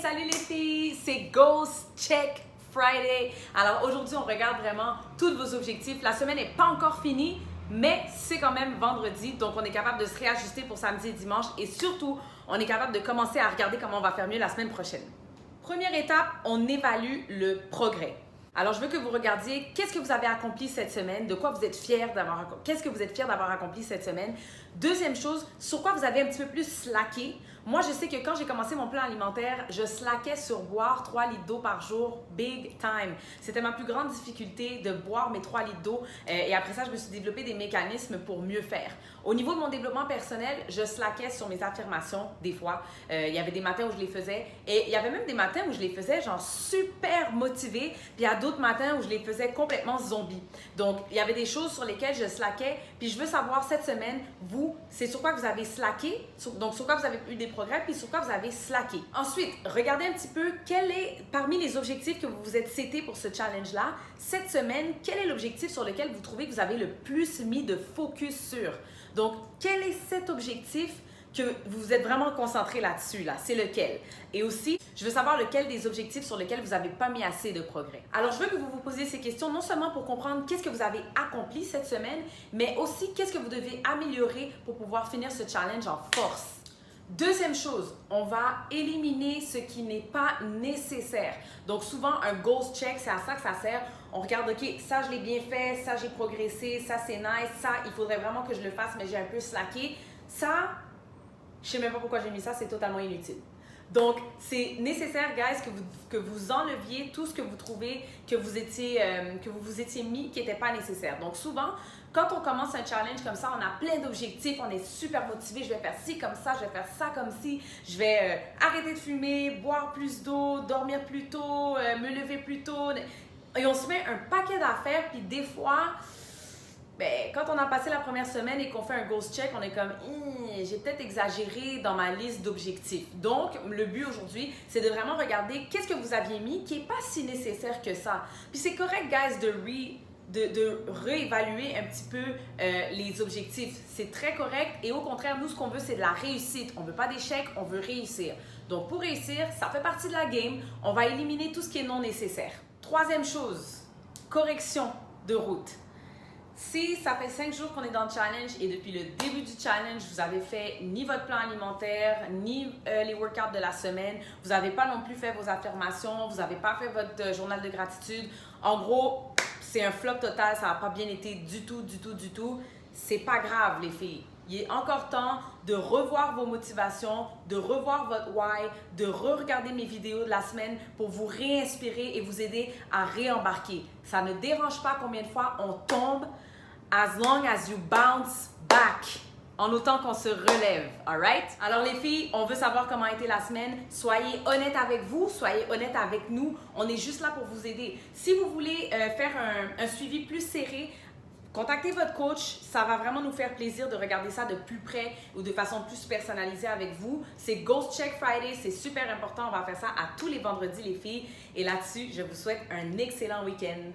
Salut les filles, c'est Ghost Check Friday. Alors aujourd'hui, on regarde vraiment tous vos objectifs. La semaine n'est pas encore finie, mais c'est quand même vendredi, donc on est capable de se réajuster pour samedi et dimanche et surtout, on est capable de commencer à regarder comment on va faire mieux la semaine prochaine. Première étape, on évalue le progrès. Alors, je veux que vous regardiez qu'est-ce que vous avez accompli cette semaine, de quoi vous êtes fiers d'avoir qu'est-ce que vous êtes fiers d'avoir accompli cette semaine. Deuxième chose, sur quoi vous avez un petit peu plus slacké. Moi, je sais que quand j'ai commencé mon plan alimentaire, je slackais sur boire 3 litres d'eau par jour, big time. C'était ma plus grande difficulté de boire mes 3 litres d'eau et après ça, je me suis développé des mécanismes pour mieux faire. Au niveau de mon développement personnel, je slackais sur mes affirmations des fois. Il y avait des matins où je les faisais et il y avait même des matins où je les faisais genre super motivée, puis il y a d'autres matins où je les faisais complètement zombie. Donc, il y avait des choses sur lesquelles je slackais, puis je veux savoir cette semaine, vous, c'est sur quoi vous avez slacké, donc sur quoi vous avez eu des progrès, puis sur quoi vous avez slacké. Ensuite, regardez un petit peu quel est, parmi les objectifs que vous vous êtes setés pour ce challenge-là, cette semaine, quel est l'objectif sur lequel vous trouvez que vous avez le plus mis de focus sur? Donc, quel est cet objectif que vous vous êtes vraiment concentré là-dessus, là? C'est lequel? Et aussi, je veux savoir lequel des objectifs sur lesquels vous n'avez pas mis assez de progrès. Alors, je veux que vous vous posiez ces questions non seulement pour comprendre qu'est-ce que vous avez accompli cette semaine, mais aussi qu'est-ce que vous devez améliorer pour pouvoir finir ce challenge en force. Deuxième chose, on va éliminer ce qui n'est pas nécessaire. Donc souvent, un goals check, c'est à ça que ça sert. On regarde, OK, ça je l'ai bien fait, ça j'ai progressé, ça c'est nice, ça il faudrait vraiment que je le fasse, mais j'ai un peu slacké. Ça, je sais même pas pourquoi j'ai mis ça, c'est totalement inutile. Donc, c'est nécessaire, guys, que vous enleviez tout ce que vous trouvez que vous vous étiez mis qui n'était pas nécessaire. Donc, souvent, quand on commence un challenge comme ça, on a plein d'objectifs, on est super motivé, je vais faire ci comme ça, je vais faire ça comme ci, je vais arrêter de fumer, boire plus d'eau, dormir plus tôt, me lever plus tôt. Et on se met un paquet d'affaires, puis des fois, ben, quand on a passé la première semaine et qu'on fait un ghost check, on est comme j'ai peut-être exagéré dans ma liste d'objectifs. Donc, le but aujourd'hui, c'est de vraiment regarder qu'est-ce que vous aviez mis qui n'est pas si nécessaire que ça. Puis c'est correct, guys, de réévaluer un petit peu les objectifs. C'est très correct et au contraire, nous, ce qu'on veut, c'est de la réussite. On ne veut pas d'échec, on veut réussir. Donc, pour réussir, ça fait partie de la game. On va éliminer tout ce qui est non nécessaire. Troisième chose, correction de route. Si ça fait 5 jours qu'on est dans le challenge et depuis le début du challenge, vous avez fait ni votre plan alimentaire, ni les workouts de la semaine, vous n'avez pas non plus fait vos affirmations, vous n'avez pas fait votre journal de gratitude, en gros, c'est un flop total, ça n'a pas bien été du tout. C'est pas grave, les filles. Il est encore temps de revoir vos motivations, de revoir votre why, de re-regarder mes vidéos de la semaine pour vous réinspirer et vous aider à réembarquer. Ça ne dérange pas combien de fois on tombe, as long as you bounce back, en autant qu'on se relève, alright? Alors les filles, on veut savoir comment a été la semaine. Soyez honnêtes avec vous, soyez honnêtes avec nous. On est juste là pour vous aider. Si vous voulez faire un suivi plus serré, contactez votre coach, ça va vraiment nous faire plaisir de regarder ça de plus près ou de façon plus personnalisée avec vous. C'est Ghost Check Friday, c'est super important, on va faire ça à tous les vendredis les filles. Et là-dessus, je vous souhaite un excellent week-end.